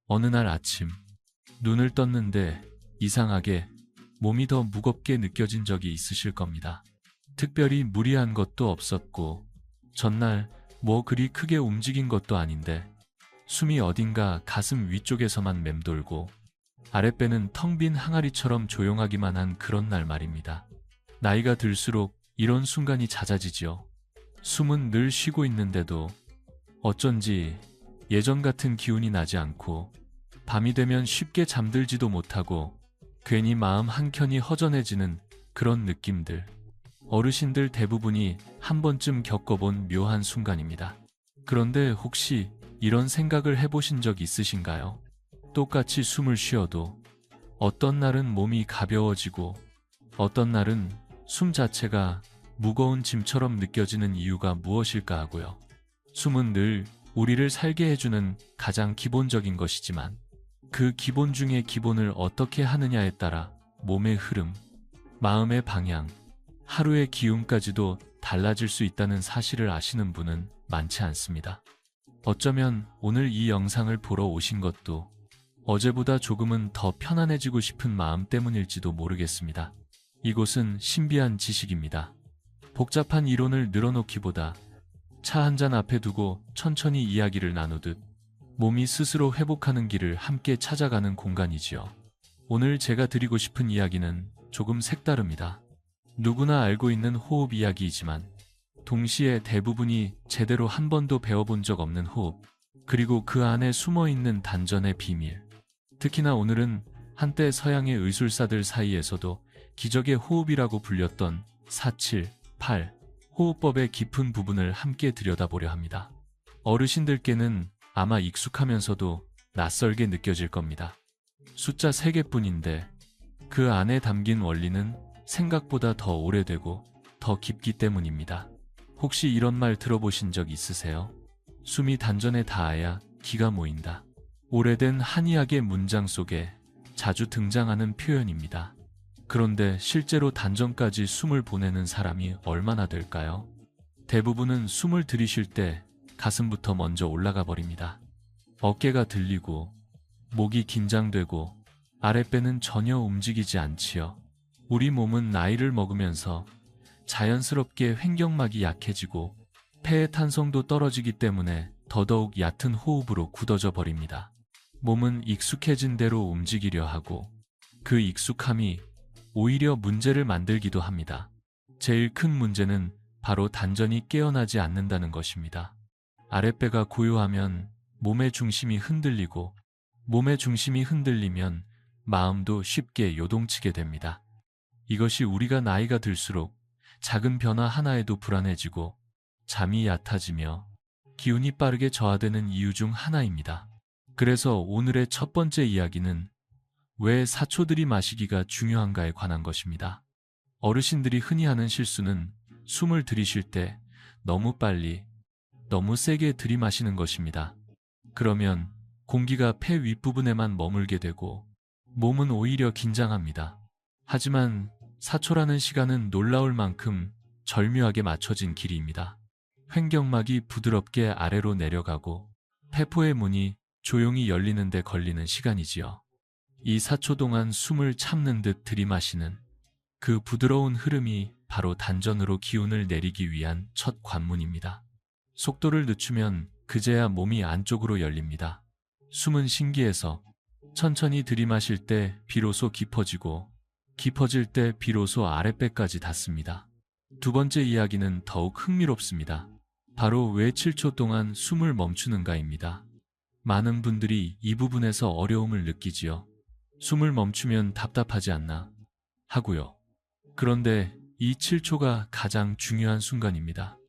어느 날 아침, 눈을 떴는데 이상하게 몸이 더 무겁게 느껴진 적이 있으실 겁니다. 특별히 무리한 것도 없었고, 전날 뭐 그리 크게 움직인 것도 아닌데, 숨이 어딘가 가슴 위쪽에서만 맴돌고, 아랫배는 텅 빈 항아리처럼 조용하기만 한 그런 날 말입니다. 나이가 들수록 이런 순간이 잦아지지요. 숨은 늘 쉬고 있는데도 어쩐지 예전 같은 기운이 나지 않고, 밤이 되면 쉽게 잠들지도 못하고 괜히 마음 한켠이 허전해지는 그런 느낌들. 어르신들 대부분이 한 번쯤 겪어본 묘한 순간입니다. 그런데 혹시 이런 생각을 해보신 적 있으신가요? 똑같이 숨을 쉬어도 어떤 날은 몸이 가벼워지고 어떤 날은 숨 자체가 무거운 짐처럼 느껴지는 이유가 무엇일까 하고요. 숨은 늘 우리를 살게 해주는 가장 기본적인 것이지만 그 기본 중의 기본을 어떻게 하느냐에 따라 몸의 흐름, 마음의 방향, 하루의 기운까지도 달라질 수 있다는 사실을 아시는 분은 많지 않습니다. 어쩌면 오늘 이 영상을 보러 오신 것도 어제보다 조금은 더 편안해지고 싶은 마음 때문일지도 모르겠습니다. 이곳은 신비한 지식입니다. 복잡한 이론을 늘어놓기보다 차 한 잔 앞에 두고 천천히 이야기를 나누듯 몸이 스스로 회복하는 길을 함께 찾아가는 공간이지요. 오늘 제가 드리고 싶은 이야기는 조금 색다릅니다. 누구나 알고 있는 호흡 이야기이지만 동시에 대부분이 제대로 한 번도 배워본 적 없는 호흡, 그리고 그 안에 숨어있는 단전의 비밀. 특히나 오늘은 한때 서양의 의술사들 사이에서도 기적의 호흡이라고 불렸던 4, 7, 8 호흡법의 깊은 부분을 함께 들여다보려 합니다. 어르신들께는 아마 익숙하면서도 낯설게 느껴질 겁니다. 숫자 3개뿐인데 그 안에 담긴 원리는 생각보다 더 오래되고 더 깊기 때문입니다. 혹시 이런 말 들어보신 적 있으세요? 숨이 단전에 닿아야 기가 모인다. 오래된 한의학의 문장 속에 자주 등장하는 표현입니다. 그런데 실제로 단전까지 숨을 보내는 사람이 얼마나 될까요? 대부분은 숨을 들이쉴 때 가슴부터 먼저 올라가 버립니다. 어깨가 들리고 목이 긴장되고 아랫배는 전혀 움직이지 않지요. 우리 몸은 나이를 먹으면서 자연스럽게 횡격막이 약해지고 폐의 탄성도 떨어지기 때문에 더더욱 얕은 호흡으로 굳어져 버립니다. 몸은 익숙해진 대로 움직이려 하고 그 익숙함이 오히려 문제를 만들기도 합니다. 제일 큰 문제는 바로 단전이 깨어나지 않는다는 것입니다. 아랫배가 고요하면 몸의 중심이 흔들리고 몸의 중심이 흔들리면 마음도 쉽게 요동치게 됩니다. 이것이 우리가 나이가 들수록 작은 변화 하나에도 불안해지고 잠이 얕아지며 기운이 빠르게 저하되는 이유 중 하나입니다. 그래서 오늘의 첫 번째 이야기는 왜 사초들이 마시기가 중요한가에 관한 것입니다. 어르신들이 흔히 하는 실수는 숨을 들이쉴 때 너무 빨리, 너무 세게 들이마시는 것입니다. 그러면 공기가 폐 윗부분에만 머물게 되고 몸은 오히려 긴장합니다. 하지만 사초라는 시간은 놀라울 만큼 절묘하게 맞춰진 길이입니다. 횡격막이 부드럽게 아래로 내려가고 폐포의 문이 조용히 열리는 데 걸리는 시간이지요. 이 4초 동안 숨을 참는 듯 들이마시는 그 부드러운 흐름이 바로 단전으로 기운을 내리기 위한 첫 관문입니다. 속도를 늦추면 그제야 몸이 안쪽으로 열립니다. 숨은 신기해서 천천히 들이마실 때 비로소 깊어지고 깊어질 때 비로소 아랫배까지 닿습니다. 두 번째 이야기는 더욱 흥미롭습니다. 바로 왜 7초 동안 숨을 멈추는가입니다. 많은 분들이 이 부분에서 어려움을 느끼지요. 숨을 멈추면 답답하지 않나 하고요. 그런데 이 7초가 가장 중요한 순간입니다.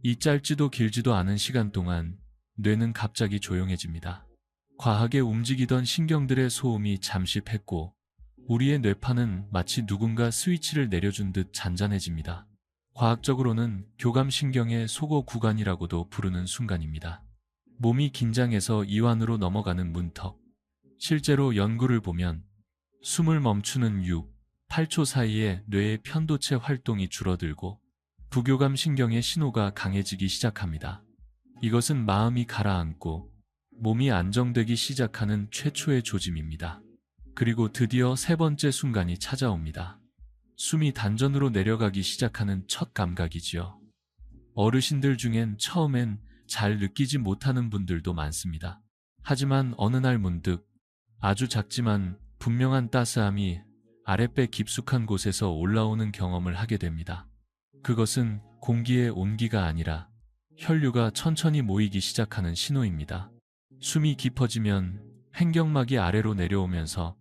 이 짧지도 길지도 않은 시간 동안 뇌는 갑자기 조용해집니다. 과하게 움직이던 신경들의 소음이 잠시 팼고 우리의 뇌파는 마치 누군가 스위치를 내려준 듯 잔잔해집니다. 과학적으로는 교감신경의 소고 구간이라고도 부르는 순간입니다. 몸이 긴장해서 이완으로 넘어가는 문턱. 실제로 연구를 보면 숨을 멈추는 6, 8초 사이에 뇌의 편도체 활동이 줄어들고 부교감 신경의 신호가 강해지기 시작합니다. 이것은 마음이 가라앉고 몸이 안정되기 시작하는 최초의 조짐입니다. 그리고 드디어 세 번째 순간이 찾아옵니다. 숨이 단전으로 내려가기 시작하는 첫 감각이지요. 어르신들 중엔 처음엔 잘 느끼지 못하는 분들도 많습니다. 하지만 어느 날 문득 아주 작지만 분명한 따스함이 아랫배 깊숙한 곳에서 올라오는 경험을 하게 됩니다. 그것은 공기의 온기가 아니라 혈류가 천천히 모이기 시작하는 신호입니다. 숨이 깊어지면 횡격막이 아래로 내려오면서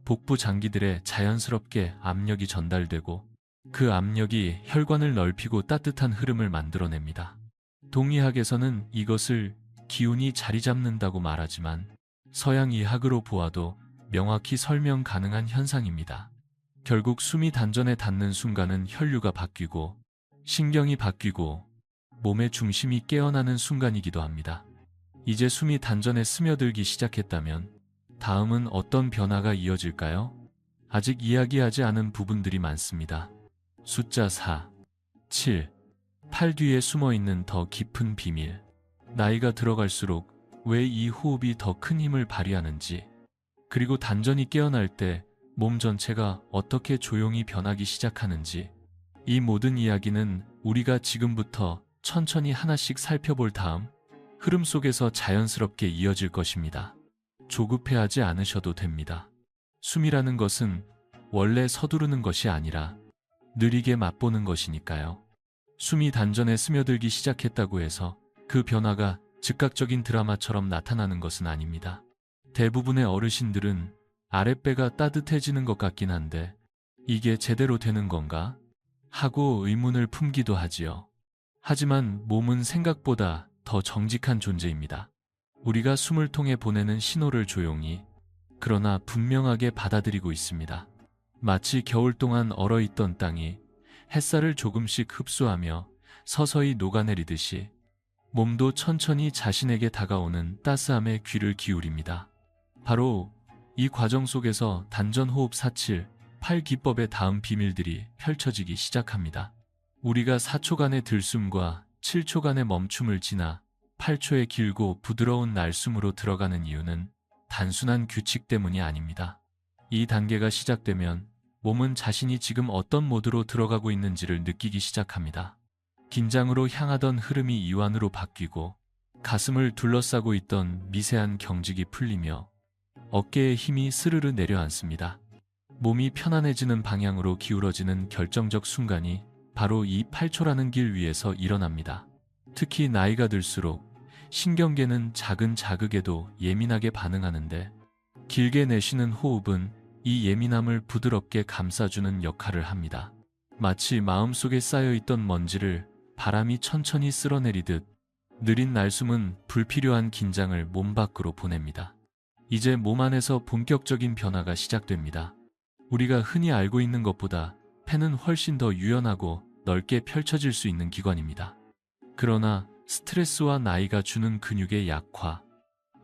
복부 장기들에 자연스럽게 압력이 전달되고 그 압력이 혈관을 넓히고 따뜻한 흐름을 만들어냅니다. 동의학에서는 이것을 기운이 자리 잡는다고 말하지만 서양 의학으로 보아도 명확히 설명 가능한 현상입니다. 결국 숨이 단전에 닿는 순간은 혈류가 바뀌고 신경이 바뀌고 몸의 중심이 깨어나는 순간이기도 합니다. 이제 숨이 단전에 스며들기 시작했다면 다음은 어떤 변화가 이어질까요? 아직 이야기하지 않은 부분들이 많습니다. 숫자 4, 7, 8 뒤에 숨어있는 더 깊은 비밀. 나이가 들어갈수록 왜 이 호흡이 더 큰 힘을 발휘하는지, 그리고 단전이 깨어날 때 몸 전체가 어떻게 조용히 변하기 시작하는지, 이 모든 이야기는 우리가 지금부터 천천히 하나씩 살펴볼 다음 흐름 속에서 자연스럽게 이어질 것입니다. 조급해하지 않으셔도 됩니다. 숨이라는 것은 원래 서두르는 것이 아니라 느리게 맛보는 것이니까요. 숨이 단전에 스며들기 시작했다고 해서 그 변화가 즉각적인 드라마처럼 나타나는 것은 아닙니다. 대부분의 어르신들은 아랫배가 따뜻해지는 것 같긴 한데 이게 제대로 되는 건가? 하고 의문을 품기도 하지요. 하지만 몸은 생각보다 더 정직한 존재입니다. 우리가 숨을 통해 보내는 신호를 조용히, 그러나 분명하게 받아들이고 있습니다. 마치 겨울 동안 얼어있던 땅이 햇살을 조금씩 흡수하며 서서히 녹아내리듯이 몸도 천천히 자신에게 다가오는 따스함에 귀를 기울입니다. 바로 이 과정 속에서 단전호흡 4, 7, 8 기법의 다음 비밀들이 펼쳐지기 시작합니다. 우리가 4초간의 들숨과 7초간의 멈춤을 지나 8초의 길고 부드러운 날숨으로 들어가는 이유는 단순한 규칙 때문이 아닙니다. 이 단계가 시작되면 몸은 자신이 지금 어떤 모드로 들어가고 있는지를 느끼기 시작합니다. 긴장으로 향하던 흐름이 이완으로 바뀌고 가슴을 둘러싸고 있던 미세한 경직이 풀리며 어깨에 힘이 스르르 내려앉습니다. 몸이 편안해지는 방향으로 기울어지는 결정적 순간이 바로 이 8초라는 길 위에서 일어납니다. 특히 나이가 들수록 신경계는 작은 자극에도 예민하게 반응하는데 길게 내쉬는 호흡은 이 예민함을 부드럽게 감싸주는 역할을 합니다. 마치 마음속에 쌓여있던 먼지를 바람이 천천히 쓸어내리듯 느린 날숨은 불필요한 긴장을 몸 밖으로 보냅니다. 이제 몸 안에서 본격적인 변화가 시작됩니다. 우리가 흔히 알고 있는 것보다 폐는 훨씬 더 유연하고 넓게 펼쳐질 수 있는 기관입니다. 그러나 스트레스와 나이가 주는 근육의 약화,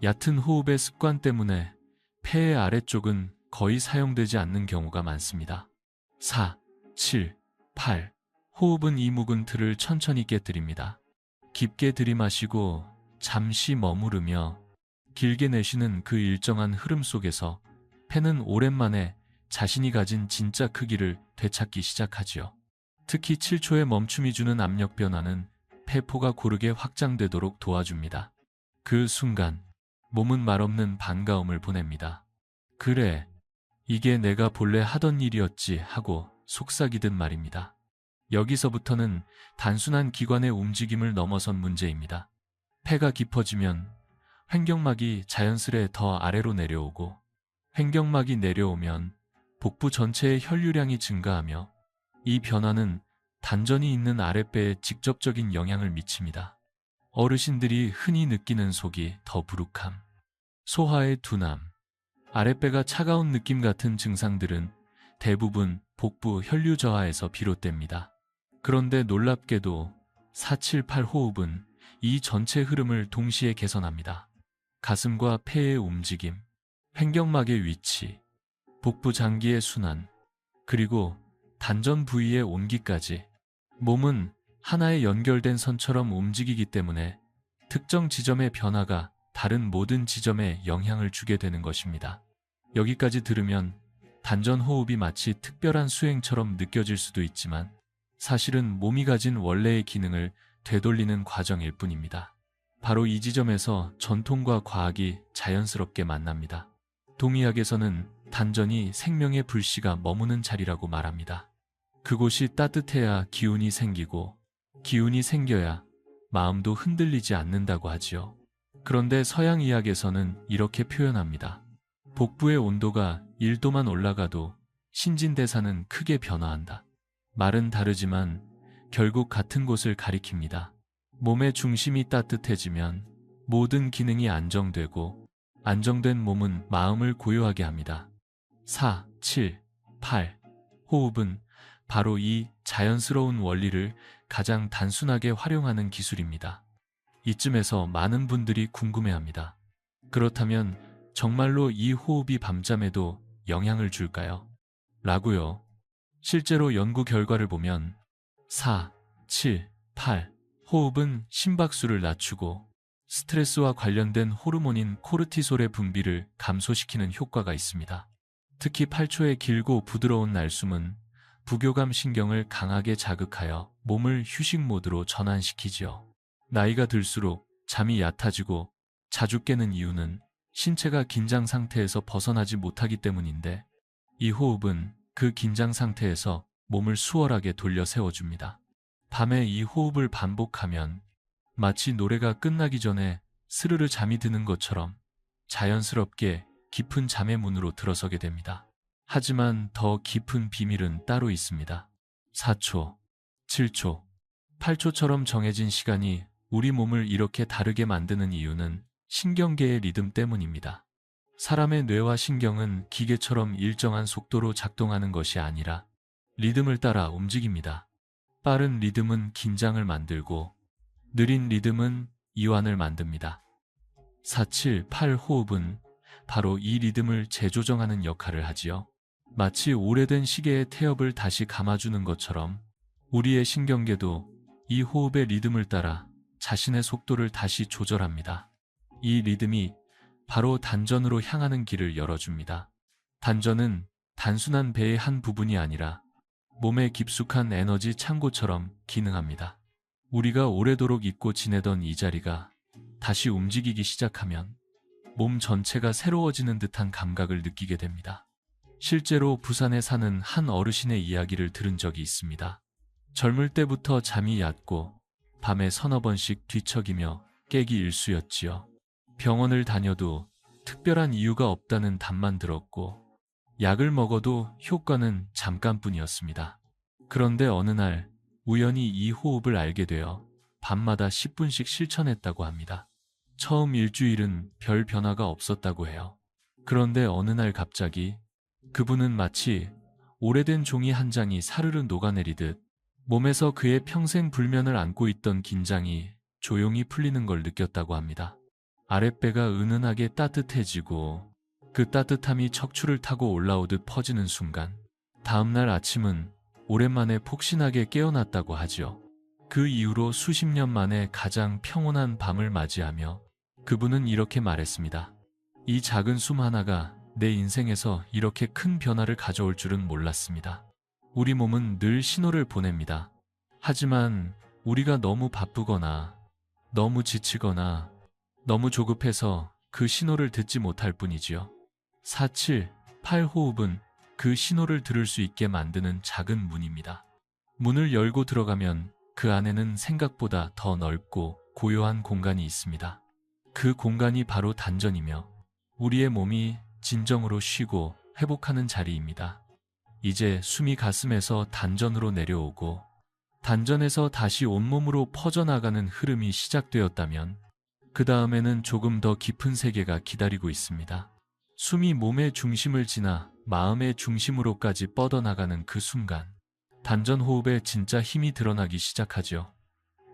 얕은 호흡의 습관 때문에 폐의 아래쪽은 거의 사용되지 않는 경우가 많습니다. 4, 7, 8. 호흡은 이 묵은 틀을 천천히 깨뜨립니다. 깊게 들이마시고 잠시 머무르며 길게 내쉬는 그 일정한 흐름 속에서 폐는 오랜만에 자신이 가진 진짜 크기를 되찾기 시작하지요. 특히 7초의 멈춤이 주는 압력 변화는 폐포가 고르게 확장되도록 도와줍니다. 그 순간 몸은 말없는 반가움을 보냅니다. 그래, 이게 내가 본래 하던 일이었지 하고 속삭이듯 말입니다. 여기서부터는 단순한 기관의 움직임을 넘어선 문제입니다. 폐가 깊어지면 횡격막이 자연스레 더 아래로 내려오고 횡격막이 내려오면 복부 전체의 혈류량이 증가하며 이 변화는 단전이 있는 아랫배에 직접적인 영향을 미칩니다. 어르신들이 흔히 느끼는 속이 더부룩함, 소화의 둔함, 아랫배가 차가운 느낌 같은 증상들은 대부분 복부 혈류 저하에서 비롯됩니다. 그런데 놀랍게도 478 호흡은 이 전체 흐름을 동시에 개선합니다. 가슴과 폐의 움직임, 횡격막의 위치, 복부 장기의 순환, 그리고 단전 부위의 온기까지 몸은 하나의 연결된 선처럼 움직이기 때문에 특정 지점의 변화가 다른 모든 지점에 영향을 주게 되는 것입니다. 여기까지 들으면 단전 호흡이 마치 특별한 수행처럼 느껴질 수도 있지만 사실은 몸이 가진 원래의 기능을 되돌리는 과정일 뿐입니다. 바로 이 지점에서 전통과 과학이 자연스럽게 만납니다. 동의학에서는 단전이 생명의 불씨가 머무는 자리라고 말합니다. 그곳이 따뜻해야 기운이 생기고 기운이 생겨야 마음도 흔들리지 않는다고 하지요. 그런데 서양 의학에서는 이렇게 표현합니다. 복부의 온도가 1도만 올라가도 신진대사는 크게 변화한다. 말은 다르지만 결국 같은 곳을 가리킵니다. 몸의 중심이 따뜻해지면 모든 기능이 안정되고 안정된 몸은 마음을 고요하게 합니다. 4, 7, 8. 호흡은 바로 이 자연스러운 원리를 가장 단순하게 활용하는 기술입니다. 이쯤에서 많은 분들이 궁금해합니다. 그렇다면 정말로 이 호흡이 밤잠에도 영향을 줄까요? 라고요. 실제로 연구 결과를 보면 4, 7, 8 호흡은 심박수를 낮추고 스트레스와 관련된 호르몬인 코르티솔의 분비를 감소시키는 효과가 있습니다. 특히 8초의 길고 부드러운 날숨은 부교감 신경을 강하게 자극하여 몸을 휴식 모드로 전환시키지요. 나이가 들수록 잠이 얕아지고 자주 깨는 이유는 신체가 긴장 상태에서 벗어나지 못하기 때문인데 이 호흡은 그 긴장 상태에서 몸을 수월하게 돌려 세워줍니다. 밤에 이 호흡을 반복하면 마치 노래가 끝나기 전에 스르르 잠이 드는 것처럼 자연스럽게 깊은 잠의 문으로 들어서게 됩니다. 하지만 더 깊은 비밀은 따로 있습니다. 4초, 7초, 8초처럼 정해진 시간이 우리 몸을 이렇게 다르게 만드는 이유는 신경계의 리듬 때문입니다. 사람의 뇌와 신경은 기계처럼 일정한 속도로 작동하는 것이 아니라 리듬을 따라 움직입니다. 빠른 리듬은 긴장을 만들고 느린 리듬은 이완을 만듭니다. 4, 7, 8 호흡은 바로 이 리듬을 재조정하는 역할을 하지요. 마치 오래된 시계의 태엽을 다시 감아주는 것처럼 우리의 신경계도 이 호흡의 리듬을 따라 자신의 속도를 다시 조절합니다. 이 리듬이 바로 단전으로 향하는 길을 열어줍니다. 단전은 단순한 배의 한 부분이 아니라 몸의 깊숙한 에너지 창고처럼 기능합니다. 우리가 오래도록 잊고 지내던 이 자리가 다시 움직이기 시작하면 몸 전체가 새로워지는 듯한 감각을 느끼게 됩니다. 실제로 부산에 사는 한 어르신의 이야기를 들은 적이 있습니다. 젊을 때부터 잠이 얕고 밤에 서너 번씩 뒤척이며 깨기 일쑤였지요. 병원을 다녀도 특별한 이유가 없다는 답만 들었고 약을 먹어도 효과는 잠깐뿐이었습니다. 그런데 어느 날 우연히 이 호흡을 알게 되어 밤마다 10분씩 실천했다고 합니다. 처음 일주일은 별 변화가 없었다고 해요. 그런데 어느 날 갑자기 그분은 마치 오래된 종이 한 장이 사르르 녹아내리듯 몸에서 그의 평생 불면을 안고 있던 긴장이 조용히 풀리는 걸 느꼈다고 합니다. 아랫배가 은은하게 따뜻해지고 그 따뜻함이 척추를 타고 올라오듯 퍼지는 순간 다음날 아침은 오랜만에 폭신하게 깨어났다고 하지요. 그 이후로 수십 년 만에 가장 평온한 밤을 맞이하며 그분은 이렇게 말했습니다. 이 작은 숨 하나가 내 인생에서 이렇게 큰 변화를 가져올 줄은 몰랐습니다. 우리 몸은 늘 신호를 보냅니다. 하지만 우리가 너무 바쁘거나 너무 지치거나 너무 조급해서 그 신호를 듣지 못할 뿐이지요. 4, 7, 8 호흡은 그 신호를 들을 수 있게 만드는 작은 문입니다. 문을 열고 들어가면 그 안에는 생각보다 더 넓고 고요한 공간이 있습니다. 그 공간이 바로 단전이며 우리의 몸이 진정으로 쉬고 회복하는 자리입니다. 이제 숨이 가슴에서 단전으로 내려오고 단전에서 다시 온몸으로 퍼져나가는 흐름이 시작되었다면 그 다음에는 조금 더 깊은 세계가 기다리고 있습니다. 숨이 몸의 중심을 지나 마음의 중심으로까지 뻗어나가는 그 순간 단전 호흡에 진짜 힘이 드러나기 시작하죠.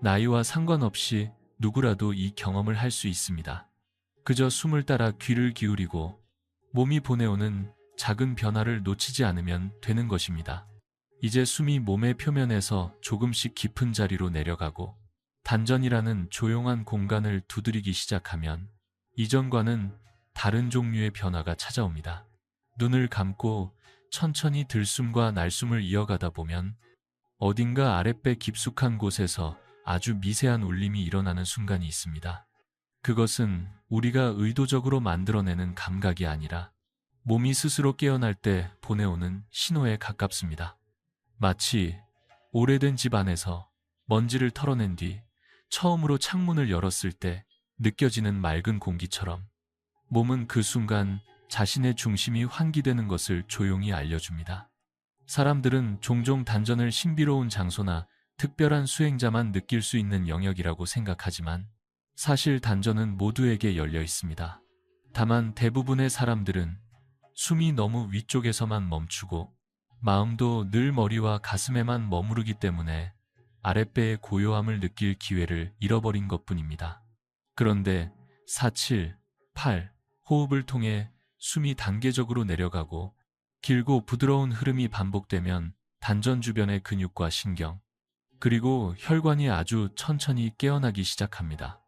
나이와 상관없이 누구라도 이 경험을 할 수 있습니다. 그저 숨을 따라 귀를 기울이고 몸이 보내오는 작은 변화를 놓치지 않으면 되는 것입니다. 이제 숨이 몸의 표면에서 조금씩 깊은 자리로 내려가고 단전이라는 조용한 공간을 두드리기 시작하면 이전과는 다른 종류의 변화가 찾아옵니다. 눈을 감고 천천히 들숨과 날숨을 이어가다 보면 어딘가 아랫배 깊숙한 곳에서 아주 미세한 울림이 일어나는 순간이 있습니다. 그것은 우리가 의도적으로 만들어내는 감각이 아니라 몸이 스스로 깨어날 때 보내오는 신호에 가깝습니다. 마치 오래된 집 안에서 먼지를 털어낸 뒤 처음으로 창문을 열었을 때 느껴지는 맑은 공기처럼 몸은 그 순간 자신의 중심이 환기되는 것을 조용히 알려줍니다. 사람들은 종종 단전을 신비로운 장소나 특별한 수행자만 느낄 수 있는 영역이라고 생각하지만 사실 단전은 모두에게 열려 있습니다. 다만 대부분의 사람들은 숨이 너무 위쪽에서만 멈추고 마음도 늘 머리와 가슴에만 머무르기 때문에 아랫배의 고요함을 느낄 기회를 잃어버린 것뿐입니다. 그런데 4, 7, 8 호흡을 통해 숨이 단계적으로 내려가고 길고 부드러운 흐름이 반복되면 단전 주변의 근육과 신경, 그리고 혈관이 아주 천천히 깨어나기 시작합니다.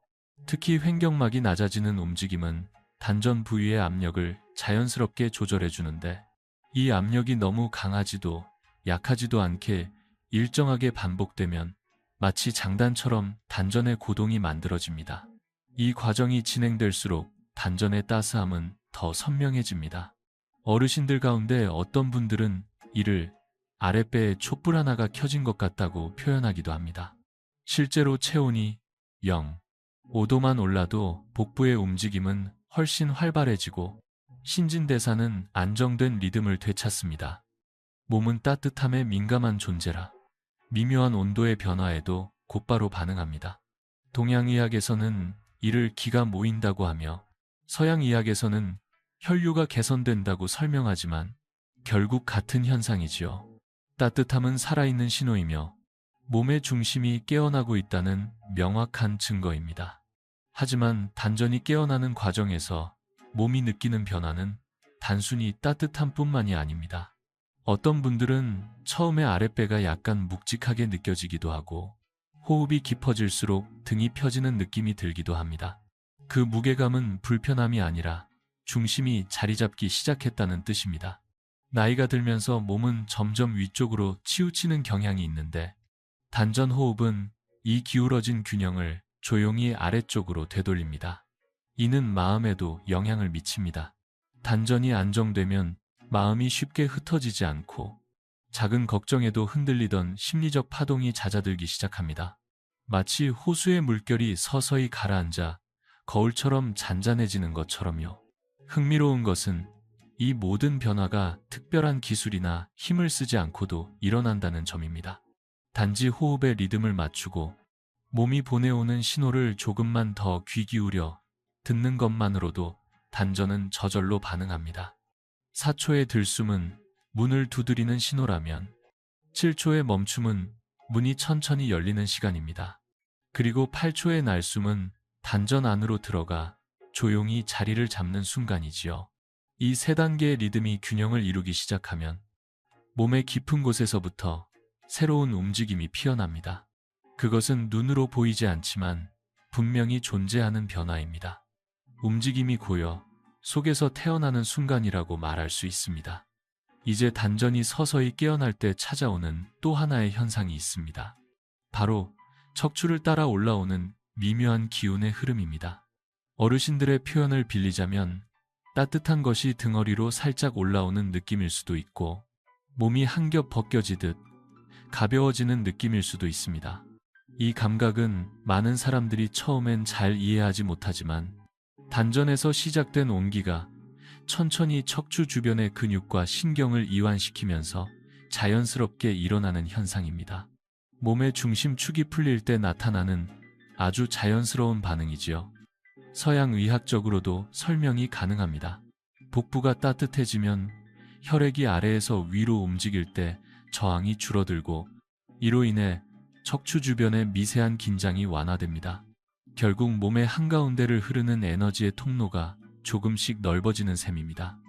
특히 횡격막이 낮아지는 움직임은 단전 부위의 압력을 자연스럽게 조절해 주는데 이 압력이 너무 강하지도 약하지도 않게 일정하게 반복되면 마치 장단처럼 단전의 고동이 만들어집니다. 이 과정이 진행될수록 단전의 따스함은 더 선명해집니다. 어르신들 가운데 어떤 분들은 이를 아랫배에 촛불 하나가 켜진 것 같다고 표현하기도 합니다. 실제로 체온이 0, 5도만 올라도 복부의 움직임은 훨씬 활발해지고 신진대사는 안정된 리듬을 되찾습니다. 몸은 따뜻함에 민감한 존재라 미묘한 온도의 변화에도 곧바로 반응합니다. 동양의학에서는 이를 기가 모인다고 하며 서양의학에서는 혈류가 개선된다고 설명하지만 결국 같은 현상이지요. 따뜻함은 살아있는 신호이며 몸의 중심이 깨어나고 있다는 명확한 증거입니다. 하지만 단전이 깨어나는 과정에서 몸이 느끼는 변화는 단순히 따뜻함뿐만이 아닙니다. 어떤 분들은 처음에 아랫배가 약간 묵직하게 느껴지기도 하고 호흡이 깊어질수록 등이 펴지는 느낌이 들기도 합니다. 그 무게감은 불편함이 아니라 중심이 자리 잡기 시작했다는 뜻입니다. 나이가 들면서 몸은 점점 위쪽으로 치우치는 경향이 있는데 단전 호흡은 이 기울어진 균형을 조용히 아래쪽으로 되돌립니다. 이는 마음에도 영향을 미칩니다. 단전이 안정되면 마음이 쉽게 흩어지지 않고 작은 걱정에도 흔들리던 심리적 파동이 잦아들기 시작합니다. 마치 호수의 물결이 서서히 가라앉아 거울처럼 잔잔해지는 것처럼요. 흥미로운 것은 이 모든 변화가 특별한 기술이나 힘을 쓰지 않고도 일어난다는 점입니다. 단지 호흡의 리듬을 맞추고 몸이 보내오는 신호를 조금만 더 귀 기울여 듣는 것만으로도 단전은 저절로 반응합니다. 4초의 들숨은 문을 두드리는 신호라면 7초의 멈춤은 문이 천천히 열리는 시간입니다. 그리고 8초의 날숨은 단전 안으로 들어가 조용히 자리를 잡는 순간이지요. 이 세 단계의 리듬이 균형을 이루기 시작하면 몸의 깊은 곳에서부터 새로운 움직임이 피어납니다. 그것은 눈으로 보이지 않지만 분명히 존재하는 변화입니다. 움직임이 고여 속에서 태어나는 순간이라고 말할 수 있습니다. 이제 단전이 서서히 깨어날 때 찾아오는 또 하나의 현상이 있습니다. 바로 척추를 따라 올라오는 미묘한 기운의 흐름입니다. 어르신들의 표현을 빌리자면 따뜻한 것이 등허리로 살짝 올라오는 느낌일 수도 있고 몸이 한 겹 벗겨지듯 가벼워지는 느낌일 수도 있습니다. 이 감각은 많은 사람들이 처음엔 잘 이해하지 못하지만 단전에서 시작된 온기가 천천히 척추 주변의 근육과 신경을 이완시키면서 자연스럽게 일어나는 현상입니다. 몸의 중심축이 풀릴 때 나타나는 아주 자연스러운 반응이지요. 서양 의학적으로도 설명이 가능합니다. 복부가 따뜻해지면 혈액이 아래에서 위로 움직일 때 저항이 줄어들고 이로 인해 척추 주변의 미세한 긴장이 완화됩니다. 결국 몸의 한가운데를 흐르는 에너지의 통로가 조금씩 넓어지는 셈입니다.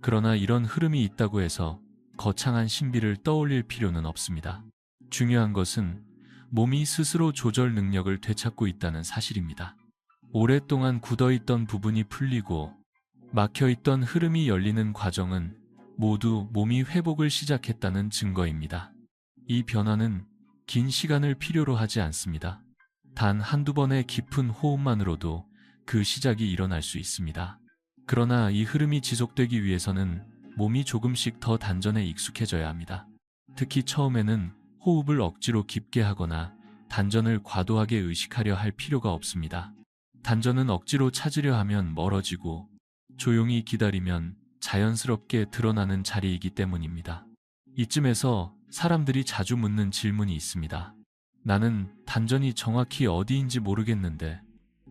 그러나 이런 흐름이 있다고 해서 거창한 신비를 떠올릴 필요는 없습니다. 중요한 것은 몸이 스스로 조절 능력을 되찾고 있다는 사실입니다. 오랫동안 굳어있던 부분이 풀리고 막혀있던 흐름이 열리는 과정은 모두 몸이 회복을 시작했다는 증거입니다. 이 변화는 긴 시간을 필요로 하지 않습니다. 단 한두 번의 깊은 호흡만으로도 그 시작이 일어날 수 있습니다. 그러나 이 흐름이 지속되기 위해서는 몸이 조금씩 더 단전에 익숙해져야 합니다. 특히 처음에는 호흡을 억지로 깊게 하거나 단전을 과도하게 의식하려 할 필요가 없습니다. 단전은 억지로 찾으려 하면 멀어지고 조용히 기다리면 자연스럽게 드러나는 자리이기 때문입니다. 이쯤에서 사람들이 자주 묻는 질문이 있습니다. 나는 단전이 정확히 어디인지 모르겠는데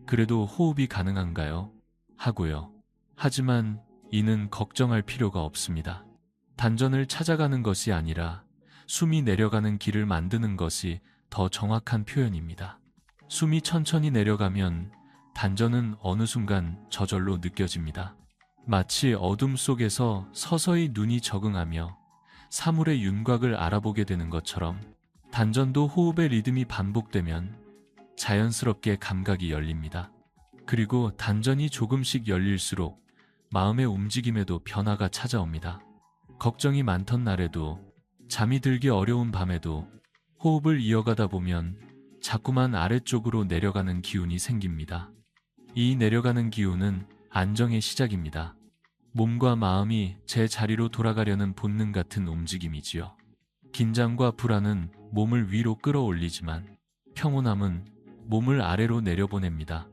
그래도 호흡이 가능한가요? 하고요. 하지만 이는 걱정할 필요가 없습니다. 단전을 찾아가는 것이 아니라 숨이 내려가는 길을 만드는 것이 더 정확한 표현입니다. 숨이 천천히 내려가면 단전은 어느 순간 저절로 느껴집니다. 마치 어둠 속에서 서서히 눈이 적응하며 사물의 윤곽을 알아보게 되는 것처럼 단전도 호흡의 리듬이 반복되면 자연스럽게 감각이 열립니다. 그리고 단전이 조금씩 열릴수록 마음의 움직임에도 변화가 찾아옵니다. 걱정이 많던 날에도 잠이 들기 어려운 밤에도 호흡을 이어가다 보면 자꾸만 아래쪽으로 내려가는 기운이 생깁니다. 이 내려가는 기운은 안정의 시작입니다. 몸과 마음이 제 자리로 돌아가려는 본능 같은 움직임이지요. 긴장과 불안은 몸을 위로 끌어올리지만 평온함은 몸을 아래로 내려보냅니다.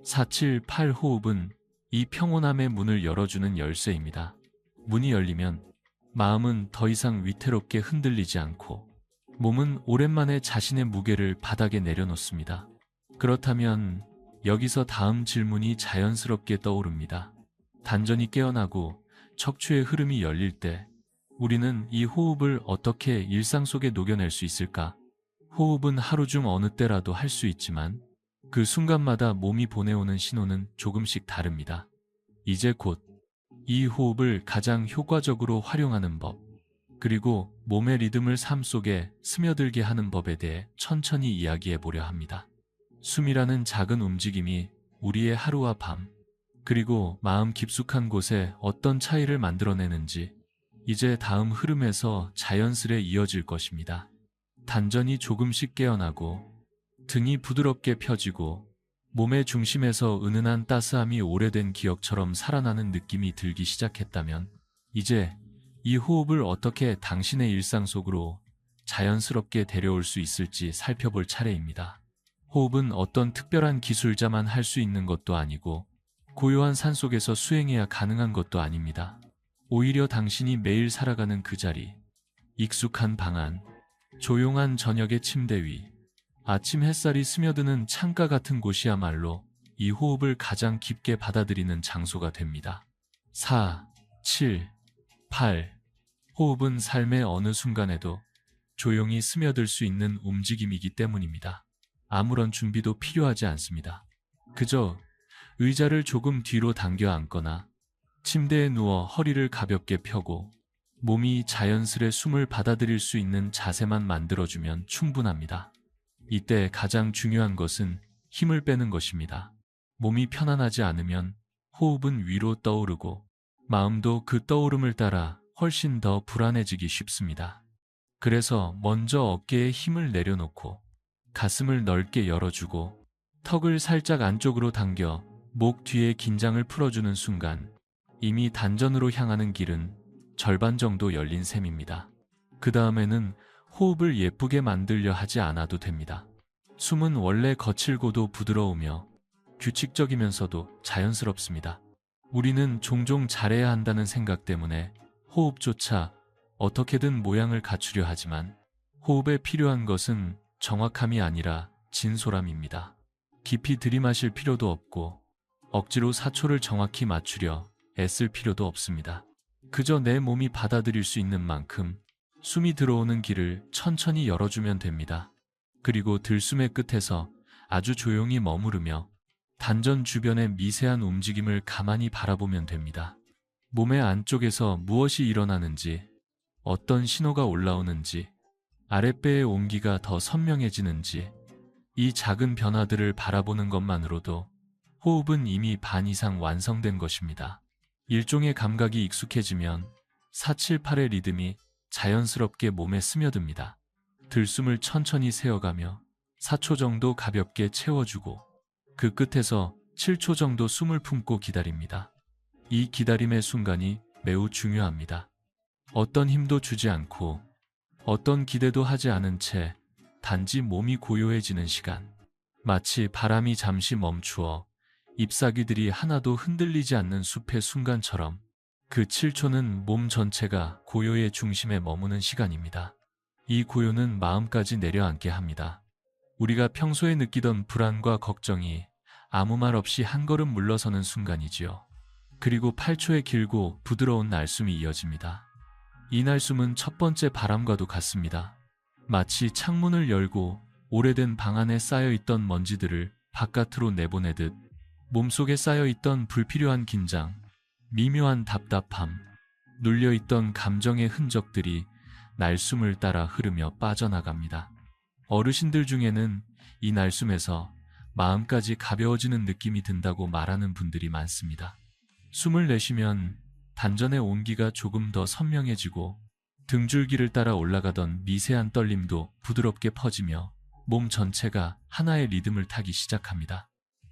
478 호흡은 이 평온함의 문을 열어주는 열쇠입니다. 문이 열리면 마음은 더 이상 위태롭게 흔들리지 않고 몸은 오랜만에 자신의 무게를 바닥에 내려놓습니다. 그렇다면 여기서 다음 질문이 자연스럽게 떠오릅니다. 단전이 깨어나고 척추의 흐름이 열릴 때 우리는 이 호흡을 어떻게 일상 속에 녹여낼 수 있을까? 호흡은 하루 중 어느 때라도 할 수 있지만 그 순간마다 몸이 보내오는 신호는 조금씩 다릅니다. 이제 곧 이 호흡을 가장 효과적으로 활용하는 법, 그리고 몸의 리듬을 삶 속에 스며들게 하는 법에 대해 천천히 이야기해 보려 합니다. 숨이라는 작은 움직임이 우리의 하루와 밤, 그리고 마음 깊숙한 곳에 어떤 차이를 만들어내는지 이제 다음 흐름에서 자연스레 이어질 것입니다. 단전이 조금씩 깨어나고 등이 부드럽게 펴지고 몸의 중심에서 은은한 따스함이 오래된 기억처럼 살아나는 느낌이 들기 시작했다면 이제 이 호흡을 어떻게 당신의 일상 속으로 자연스럽게 데려올 수 있을지 살펴볼 차례입니다. 호흡은 어떤 특별한 기술자만 할 수 있는 것도 아니고 고요한 산속에서 수행해야 가능한 것도 아닙니다. 오히려 당신이 매일 살아가는 그 자리, 익숙한 방 안, 조용한 저녁의 침대 위, 아침 햇살이 스며드는 창가 같은 곳이야말로 이 호흡을 가장 깊게 받아들이는 장소가 됩니다. 4, 7, 8. 호흡은 삶의 어느 순간에도 조용히 스며들 수 있는 움직임이기 때문입니다. 아무런 준비도 필요하지 않습니다. 그저 의자를 조금 뒤로 당겨 앉거나 침대에 누워 허리를 가볍게 펴고 몸이 자연스레 숨을 받아들일 수 있는 자세만 만들어주면 충분합니다. 이때 가장 중요한 것은 힘을 빼는 것입니다. 몸이 편안하지 않으면 호흡은 위로 떠오르고 마음도 그 떠오름을 따라 훨씬 더 불안해지기 쉽습니다. 그래서 먼저 어깨에 힘을 내려놓고 가슴을 넓게 열어주고 턱을 살짝 안쪽으로 당겨 목 뒤에 긴장을 풀어주는 순간 이미 단전으로 향하는 길은 절반 정도 열린 셈입니다. 그 다음에는 호흡을 예쁘게 만들려 하지 않아도 됩니다. 숨은 원래 거칠고도 부드러우며 규칙적이면서도 자연스럽습니다. 우리는 종종 잘해야 한다는 생각 때문에 호흡조차 어떻게든 모양을 갖추려 하지만 호흡에 필요한 것은 정확함이 아니라 진솔함입니다. 깊이 들이마실 필요도 없고 억지로 사초를 정확히 맞추려 애쓸 필요도 없습니다. 그저 내 몸이 받아들일 수 있는 만큼 숨이 들어오는 길을 천천히 열어주면 됩니다. 그리고 들숨의 끝에서 아주 조용히 머무르며 단전 주변의 미세한 움직임을 가만히 바라보면 됩니다. 몸의 안쪽에서 무엇이 일어나는지, 어떤 신호가 올라오는지, 아랫배의 온기가 더 선명해지는지, 이 작은 변화들을 바라보는 것만으로도 호흡은 이미 반 이상 완성된 것입니다. 일종의 감각이 익숙해지면 4, 7, 8의 리듬이 자연스럽게 몸에 스며듭니다. 들숨을 천천히 세어가며 4초 정도 가볍게 채워주고 그 끝에서 7초 정도 숨을 품고 기다립니다. 이 기다림의 순간이 매우 중요합니다. 어떤 힘도 주지 않고 어떤 기대도 하지 않은 채 단지 몸이 고요해지는 시간. 마치 바람이 잠시 멈추어 잎사귀들이 하나도 흔들리지 않는 숲의 순간처럼 그 7초는 몸 전체가 고요의 중심에 머무는 시간입니다. 이 고요는 마음까지 내려앉게 합니다. 우리가 평소에 느끼던 불안과 걱정이 아무 말 없이 한 걸음 물러서는 순간이지요. 그리고 8초의 길고 부드러운 날숨이 이어집니다. 이 날숨은 첫 번째 바람과도 같습니다. 마치 창문을 열고 오래된 방 안에 쌓여있던 먼지들을 바깥으로 내보내듯 몸속에 쌓여있던 불필요한 긴장, 미묘한 답답함, 눌려있던 감정의 흔적들이 날숨을 따라 흐르며 빠져나갑니다. 어르신들 중에는 이 날숨에서 마음까지 가벼워지는 느낌이 든다고 말하는 분들이 많습니다. 숨을 내쉬면 단전의 온기가 조금 더 선명해지고 등줄기를 따라 올라가던 미세한 떨림도 부드럽게 퍼지며 몸 전체가 하나의 리듬을 타기 시작합니다.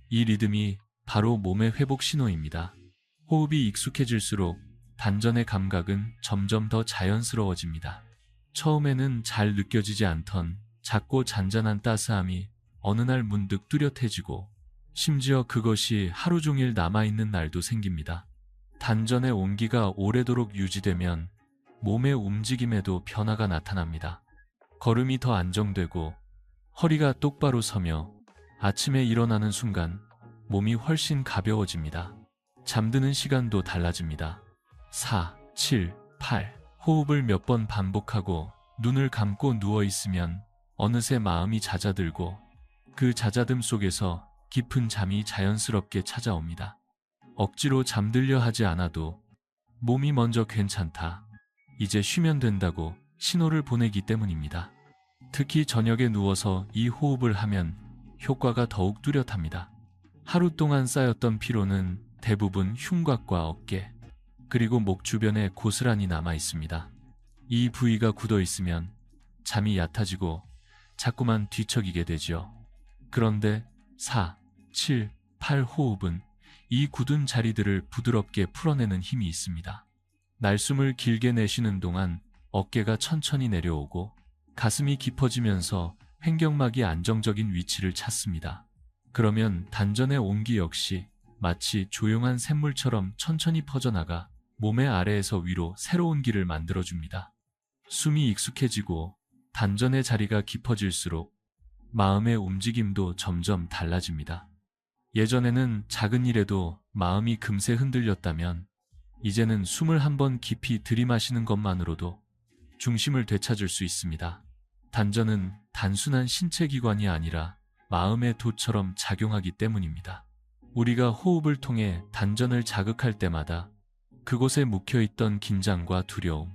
이 리듬이 바로 몸의 회복 신호입니다. 호흡이 익숙해질수록 단전의 감각은 점점 더 자연스러워집니다. 처음에는 잘 느껴지지 않던 작고 잔잔한 따스함이 어느 날 문득 뚜렷해지고 심지어 그것이 하루 종일 남아있는 날도 생깁니다. 단전의 온기가 오래도록 유지되면 몸의 움직임에도 변화가 나타납니다. 걸음이 더 안정되고 허리가 똑바로 서며 아침에 일어나는 순간 몸이 훨씬 가벼워집니다. 잠드는 시간도 달라집니다. 4, 7, 8 호흡을 몇 번 반복하고 눈을 감고 누워있으면 어느새 마음이 잦아들고 그 잦아듦 속에서 깊은 잠이 자연스럽게 찾아옵니다. 억지로 잠들려 하지 않아도 몸이 먼저 괜찮다, 이제 쉬면 된다고 신호를 보내기 때문입니다. 특히 저녁에 누워서 이 호흡을 하면 효과가 더욱 뚜렷합니다. 하루 동안 쌓였던 피로는 대부분 흉곽과 어깨, 그리고 목 주변에 고스란히 남아 있습니다. 이 부위가 굳어 있으면 잠이 얕아지고 자꾸만 뒤척이게 되지요. 그런데 4, 7, 8 호흡은 이 굳은 자리들을 부드럽게 풀어내는 힘이 있습니다. 날숨을 길게 내쉬는 동안 어깨가 천천히 내려오고 가슴이 깊어지면서 횡격막이 안정적인 위치를 찾습니다. 그러면 단전의 온기 역시 마치 조용한 샘물처럼 천천히 퍼져나가 몸의 아래에서 위로 새로운 길을 만들어줍니다. 숨이 익숙해지고 단전의 자리가 깊어질수록 마음의 움직임도 점점 달라집니다. 예전에는 작은 일에도 마음이 금세 흔들렸다면 이제는 숨을 한번 깊이 들이마시는 것만으로도 중심을 되찾을 수 있습니다. 단전은 단순한 신체 기관이 아니라 마음의 도처럼 작용하기 때문입니다. 우리가 호흡을 통해 단전을 자극할 때마다 그곳에 묵혀있던 긴장과 두려움,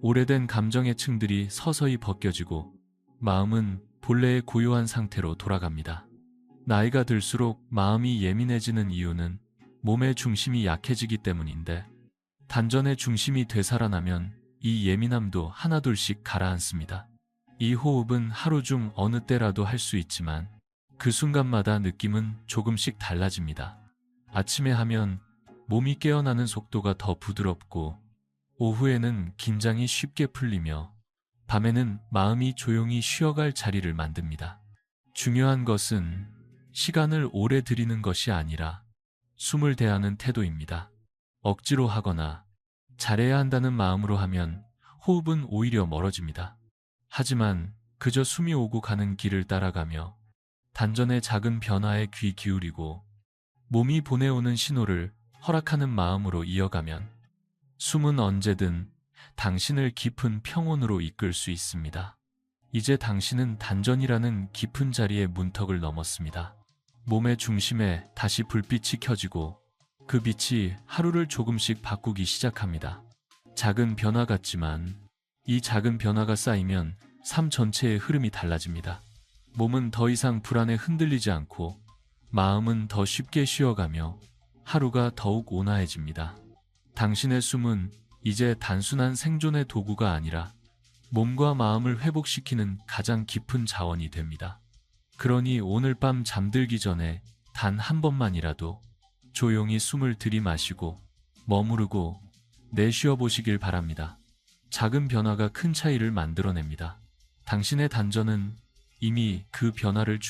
오래된 감정의 층들이 서서히 벗겨지고 마음은 본래의 고요한 상태로 돌아갑니다. 나이가 들수록 마음이 예민해지는 이유는 몸의 중심이 약해지기 때문인데 단전의 중심이 되살아나면 이 예민함도 하나둘씩 가라앉습니다. 이 호흡은 하루 중 어느 때라도 할 수 있지만 그 순간마다 느낌은 조금씩 달라집니다. 아침에 하면 몸이 깨어나는 속도가 더 부드럽고 오후에는 긴장이 쉽게 풀리며 밤에는 마음이 조용히 쉬어갈 자리를 만듭니다. 중요한 것은 시간을 오래 들이는 것이 아니라 숨을 대하는 태도입니다. 억지로 하거나 잘해야 한다는 마음으로 하면 호흡은 오히려 멀어집니다. 하지만 그저 숨이 오고 가는 길을 따라가며 단전의 작은 변화에 귀 기울이고 몸이 보내오는 신호를 허락하는 마음으로 이어가면 숨은 언제든 당신을 깊은 평온으로 이끌 수 있습니다. 이제 당신은 단전이라는 깊은 자리의 문턱을 넘었습니다. 몸의 중심에 다시 불빛이 켜지고 그 빛이 하루를 조금씩 바꾸기 시작합니다. 작은 변화 같지만 이 작은 변화가 쌓이면 삶 전체의 흐름이 달라집니다. 몸은 더 이상 불안에 흔들리지 않고 마음은 더 쉽게 쉬어가며 하루가 더욱 온화해집니다. 당신의 숨은 이제 단순한 생존의 도구가 아니라 몸과 마음을 회복시키는 가장 깊은 자원이 됩니다. 그러니 오늘 밤 잠들기 전에 단 한 번만이라도 조용히 숨을 들이마시고 머무르고 내쉬어 보시길 바랍니다. 작은 변화가 큰 차이를 만들어냅니다. 당신의 단전은 이미 그 변화를